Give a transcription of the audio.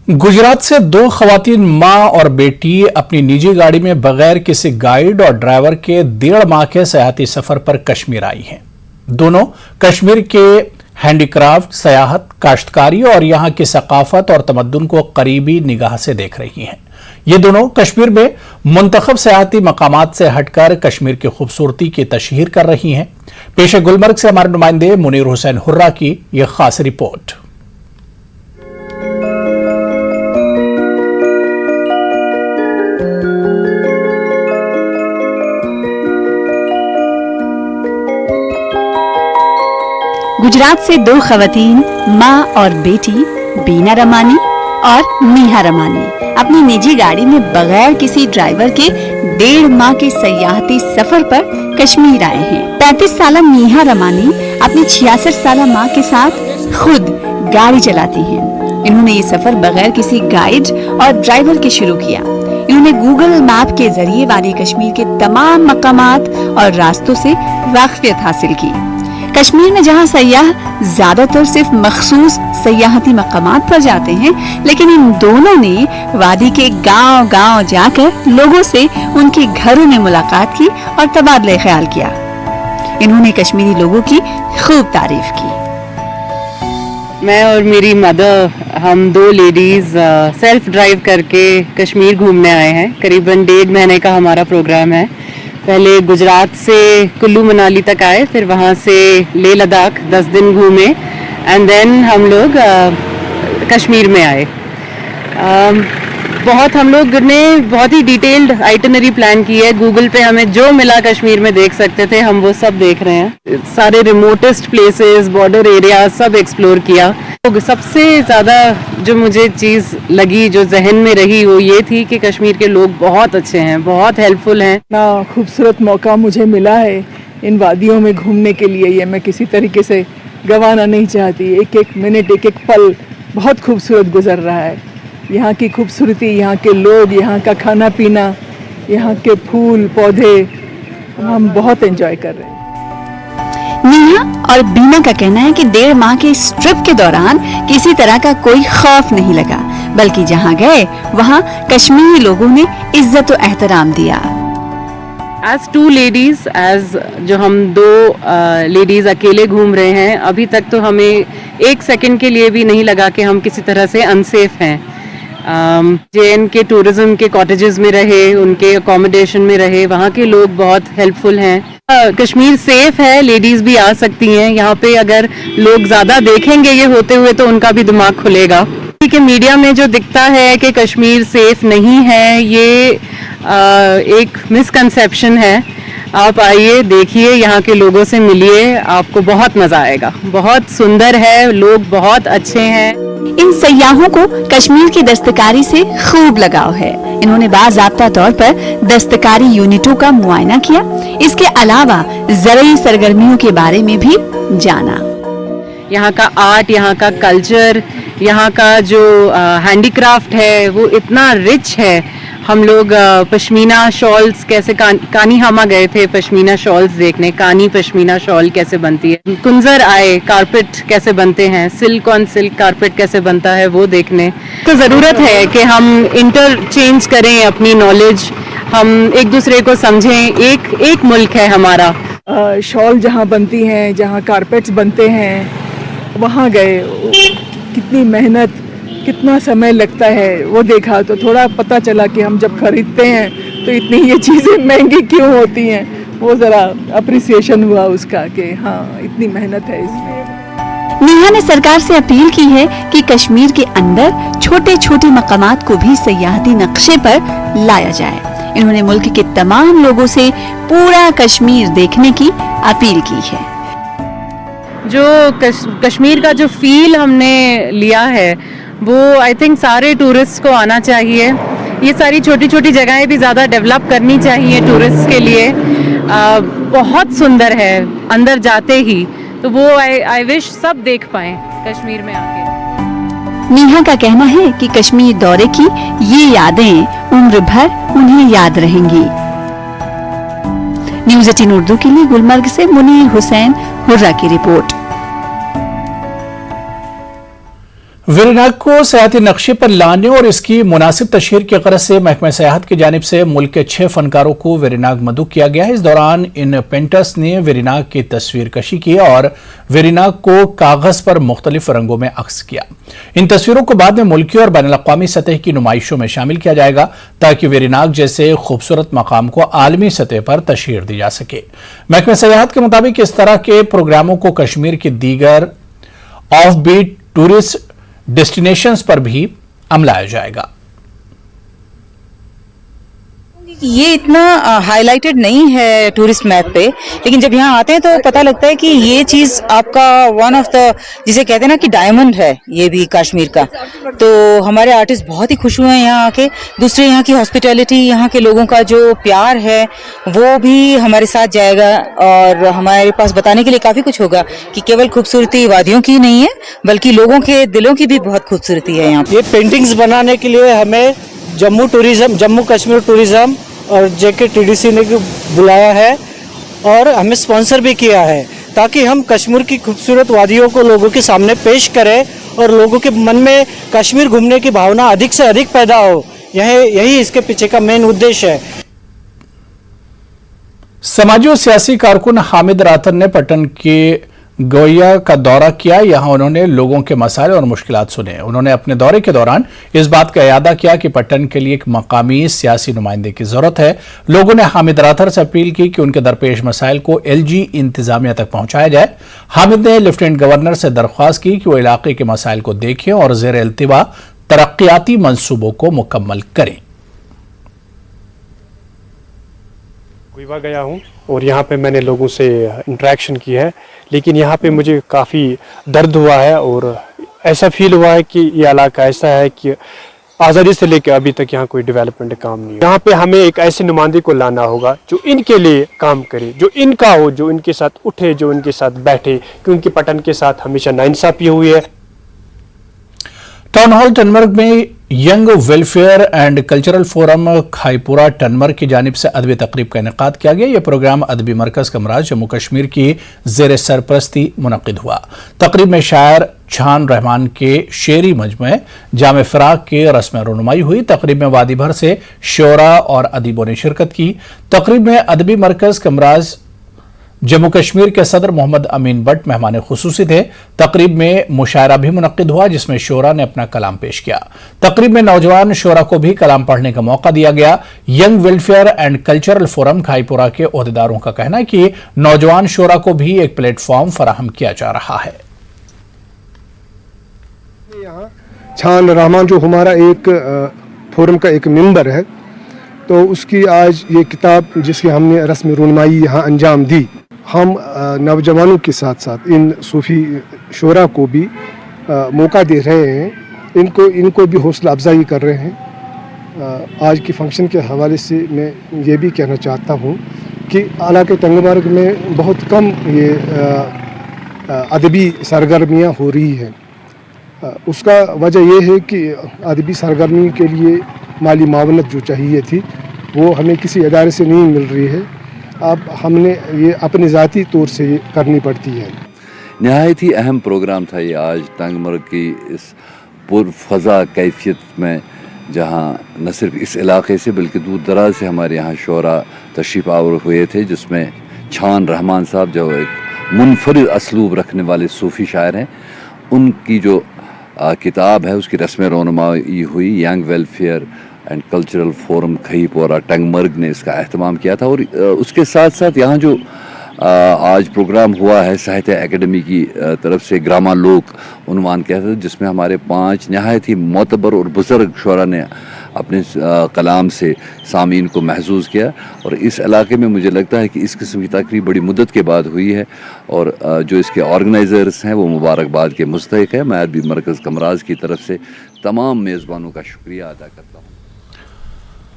गुजरात से दो खवातीन मां और बेटी अपनी निजी गाड़ी में बगैर किसी गाइड और ड्राइवर के 1.5 माह के सयाहती सफर पर कश्मीर आई हैं। दोनों कश्मीर के हैंडीक्राफ्ट, सयाहत, काश्तकारी और यहाँ की सकाफत और तमद्दुन को करीबी निगाह से देख रही हैं। ये दोनों कश्मीर में मुंतखब सयाहती मकामात से हटकर कश्मीर की खूबसूरती की तशहीर कर रही हैं। पेश गुलमर्ग से हमारे नुमाइंदे मुनीर हुसैन हुर्रा की यह खास रिपोर्ट। गुजरात से दो खवातीन माँ और बेटी बीना रमानी और मीहा रमानी अपनी निजी गाड़ी में बगैर किसी ड्राइवर के 1.5 माह के सयाहती सफर पर कश्मीर आए हैं। 35 साल मीहा रमानी अपनी 66 साल माँ के साथ खुद गाड़ी चलाती हैं। इन्होंने ये सफर बगैर किसी गाइड और ड्राइवर के शुरू किया। इन्होंने गूगल मैप के जरिए वादी कश्मीर के तमाम मकामात और रास्तों से वाकफियत हासिल की। कश्मीर में जहां सयाह ज्यादातर सिर्फ मखसूस सयाहती मकामात पर जाते हैं, लेकिन इन दोनों ने वादी के गांव-गांव जाकर लोगों से उनके घरों में मुलाकात की और तबादले ख्याल किया। इन्होंने कश्मीरी लोगों की खूब तारीफ की। मैं और मेरी मदर, हम दो लेडीज सेल्फ ड्राइव करके कश्मीर घूमने आए हैं। करीबन 1.5 महीने का हमारा प्रोग्राम है। पहले गुजरात से कुल्लू मनाली तक आए, फिर वहाँ से लेह लद्दाख 10 दिन घूमे एंड देन हम लोग कश्मीर में आए। हम लोग ने बहुत ही डिटेल्ड आइटनरी प्लान की है। गूगल पे हमें जो मिला कश्मीर में देख सकते थे, हम वो सब देख रहे हैं। सारे रिमोटेस्ट प्लेसेस, बॉर्डर एरिया सब एक्सप्लोर किया। तो सबसे ज़्यादा जो मुझे चीज़ लगी, जो जहन में रही, वो ये थी कि कश्मीर के लोग बहुत अच्छे हैं, बहुत हेल्पफुल हैं। इतना खूबसूरत मौका मुझे मिला है इन वादियों में घूमने के लिए, ये मैं किसी तरीके से गंवाना नहीं चाहती। एक एक मिनट, एक एक पल बहुत खूबसूरत गुजर रहा है। यहाँ की खूबसूरती, यहाँ के लोग, यहाँ का खाना पीना, यहाँ के फूल पौधे, हम बहुत एंजॉय कर रहे हैं। मीहा और बीना का कहना है कि 1.5 माह के इस ट्रिप के दौरान किसी तरह का कोई खौफ नहीं लगा, बल्कि जहाँ गए वहाँ कश्मीरी लोगों ने इज्जत और एहतराम दिया। एज 2 लेडीज, जो हम 2 लेडीज अकेले घूम रहे हैं, अभी तक तो हमें 1 सेकंड के लिए भी नहीं लगा कि हम किसी तरह से अनसेफ हैं। JN के टूरिज्म के कॉटेजेस में रहे, उनके अकोमोडेशन में रहे, वहाँ के लोग बहुत हेल्पफुल हैं। कश्मीर सेफ है, लेडीज भी आ सकती हैं यहाँ पे। अगर लोग ज़्यादा देखेंगे ये होते हुए तो उनका भी दिमाग खुलेगा। कि मीडिया में जो दिखता है कि कश्मीर सेफ नहीं है, ये एक मिसकंसेप्शन है। आप आइए, देखिए, यहाँ के लोगों से मिलिए, आपको बहुत मज़ा आएगा। बहुत सुंदर है, लोग बहुत अच्छे हैं। इन सयाहों को कश्मीर की दस्तकारी से खूब लगाव है। इन्होंने बाज़ाब्ता तौर पर दस्तकारी यूनिटों का मुआयना किया। इसके अलावा ज़रूरी सरगर्मियों के बारे में भी जाना। यहाँ का आर्ट, यहाँ का कल्चर, यहाँ का जो हैंडीक्राफ्ट है वो इतना रिच है। हम लोग पश्मीना शॉल्स कैसे, कानी हामा गए थे पश्मीना शॉल्स देखने, कानी पश्मीना शॉल कैसे बनती है। कुंजर आए, कारपेट कैसे बनते हैं, सिल्क ऑन सिल्क कारपेट कैसे बनता है वो देखने। तो ज़रूरत है कि हम इंटरचेंज करें अपनी नॉलेज, हम एक दूसरे को समझें। एक मुल्क है हमारा। शॉल जहाँ बनती हैं, जहाँ कारपेट्स बनते हैं, वहाँ गए, कितनी मेहनत, कितना समय लगता है वो देखा, तो थोड़ा पता चला कि हम जब खरीदते हैं तो इतनी ये चीज़ें महंगी क्यों होती हैं। वो ज़रा अप्रिसिएशन हुआ उसका कि हाँ, इतनी मेहनत है इसमें। मीहा ने सरकार से अपील की है कि कश्मीर के अंदर छोटे छोटे मकामात को भी सयाहती नक्शे पर लाया जाए। इन्होंने मुल्क के तमाम लोगों से पूरा कश्मीर देखने की अपील की है। जो कश्मीर का जो फील हमने लिया है वो आई थिंक सारे टूरिस्ट को आना चाहिए। ये सारी छोटी छोटी जगहें भी ज़्यादा डेवलप करनी चाहिए टूरिस्ट के लिए। बहुत सुंदर है अंदर जाते ही, तो वो आई विश सब देख पाएं कश्मीर में आके। मीहा का कहना है कि कश्मीर दौरे की ये यादें उम्र भर उन्हें याद रहेंगी। न्यूज़ 18 उर्दू के लिए गुलमर्ग से मुनीर हुसैन हुर्रा की रिपोर्ट। वेरीनाग को सयाहती नक्शे पर लाने और इसकी मुनासिब तशहीर की गरज से महकमा सयाहत की जानिब से मुल्क के 6 फनकारों को वेरीनाग मदऊ किया गया है। इस दौरान इन पेंटर्स ने वेरीनाग की तस्वीर कशी की और वेरीनाग को कागज पर मुख्तलिफ रंगों में अक्स किया। इन तस्वीरों को बाद में मुल्की और बैनुल अक़वामी सतह की नुमाइशों में शामिल किया जाएगा ताकि वेरीनाग जैसे खूबसूरत मकाम को आलमी सतह पर तशहीर दी जा सके। महकमा सयाहत के मुताबिक इस तरह के प्रोग्रामों को कश्मीर के दीगर ऑफ बीट टूरिस्ट डेस्टिनेशंस पर भी अमलाया जाएगा। ये इतना हाईलाइटेड नहीं है टूरिस्ट मैप पे, लेकिन जब यहाँ आते हैं तो पता लगता है कि ये चीज आपका वन ऑफ द, जिसे कहते हैं ना कि डायमंड है ये भी कश्मीर का। तो हमारे आर्टिस्ट बहुत ही खुश हुए हैं यहाँ आके। दूसरे यहाँ की हॉस्पिटैलिटी, यहाँ के लोगों का जो प्यार है वो भी हमारे साथ जाएगा और हमारे पास बताने के लिए काफी कुछ होगा कि केवल खूबसूरती वादियों की नहीं है बल्कि लोगों के दिलों की भी बहुत खूबसूरती है यहाँ। ये पेंटिंग्स बनाने के लिए हमें जम्मू कश्मीर टूरिज्म और JKTDC ने बुलाया है और हमें स्पॉन्सर भी किया है ताकि हम कश्मीर की खूबसूरत वादियों को लोगों के सामने पेश करें और लोगों के मन में कश्मीर घूमने की भावना अधिक से अधिक पैदा हो। यही इसके पीछे का मेन उद्देश्य है। समाजी और सियासी कारकुन हामिद रातन ने पटन के गोया का दौरा किया। यहां उन्होंने लोगों के मसाइल और मुश्किलात सुने। उन्होंने अपने दौरे के दौरान इस बात का इरादा किया कि पटन के लिए एक मकामी सियासी नुमाइंदे की जरूरत है। लोगों ने हामिद राथर से अपील की कि उनके दरपेश मसाइल को LG इंतजामिया तक पहुंचाया जाए। हामिद ने लेफ्टिनेंट गवर्नर से दरख्वास्त की कि वो इलाके के मसाइल को देखें और ज़ेर इल्तिवा तरक्याती मंसूबों को मुकम्मल करें। गुइबा गया हूँ और यहाँ पे मैंने लोगों से इंटरेक्शन की है, लेकिन यहाँ पे मुझे काफ़ी दर्द हुआ है और ऐसा फील हुआ है कि ये इलाका ऐसा है कि आज़ादी से लेकर अभी तक यहाँ कोई डेवलपमेंट काम नहीं है। यहाँ पे हमें एक ऐसे नुमाइंदे को लाना होगा जो इनके लिए काम करे, जो इनका हो, जो इनके साथ उठे, जो इनके साथ बैठे, क्योंकि पटन के साथ हमेशा नाइंसाफी हुई है। टाउन हॉल टनमर्ग में young welfare and cultural forum Khaipura Tanmarg की जानिब से अदबी तकरीब का इनेकाद किया गया। यह प्रोग्राम अदबी मरकज कमराज जम्मू कश्मीर की जेर सरपरस्ती मुनक्किद हुआ। तकरीब में शायर छान रहमान के शेरी मजमे जामे फराग के रस्म रुनुमाई हुई। तकरीब में वादी भर से शोरा और अदीबों ने शिरकत की। तकरीब में अदबी मरकज कमराज जम्मू कश्मीर के सदर मोहम्मद अमीन बट मेहमान खुसूसी थे। तकरीब में मुशायरा भी मुनक्किद हुआ जिसमें शोरा ने अपना कलाम पेश किया। तकरीब में नौजवान शोरा को भी कलाम पढ़ने का मौका दिया गया। Young welfare and cultural forum Khaipura के ओहदेदारों का कहना है कि नौजवान शोरा को भी एक प्लेटफॉर्म फराहम किया जा रहा है। छान रहमान जो हमारा एक फोरम का एक मेंबर है, तो उसकी आज ये किताब जिसकी हमने रस्म रुनमाई यहाँ अंजाम दी। हम नौजवानों के साथ साथ इन सूफी शोरा को भी मौका दे रहे हैं, इनको भी हौसला अफजाई कर रहे हैं। आज की फंक्शन के हवाले से मैं ये भी कहना चाहता हूँ कि इलाके टंगमर्ग में बहुत कम ये अदबी सरगर्मियाँ हो रही हैं। उसका वजह यह है कि अदबी सरगर्मी के लिए माली मावनत जो चाहिए थी वो हमें किसी इदारे से नहीं मिल रही है। अब हमने ये अपने ज़ाती तौर से करनी पड़ती है। नहायत ही अहम प्रोग्राम था ये आज टंगमर्ग की इस पुरफ़ज़ा कैफियत में, जहाँ न सिर्फ इस इलाके से बल्कि दूर दराज से हमारे यहाँ शोरा तशरीफ़ आवर हुए थे, जिसमें छान रहमान साहब जो एक मुनफरिद असलूब रखने वाले सूफ़ी शायर हैं, उनकी जो किताब है उसकी रस्म रोनुमाई हुई। Young welfare and cultural forum Khaipura Tangmarg ने इसका एहतमाम किया था। और उसके साथ साथ यहाँ जो आज प्रोग्राम हुआ है साहित्य एकेडमी की तरफ से ग्रामालोक उन्वान किया था, जिसमें हमारे 5 नहायत ही मोतबर और बुज़ुर्ग शोरा ने अपने कलाम से सामीन को महसूस किया। और इस इलाके में मुझे लगता है कि इस किस्म की तकरीब बड़ी मुद्दत के बाद हुई है और जो इसके ऑर्गेनाइज़र्स हैं वो मुबारकबाद के मुस्तहिक है। मैं अदबी मरकज़ कमराज की तरफ से तमाम मेज़बानों का शुक्रिया अदा करता हूँ।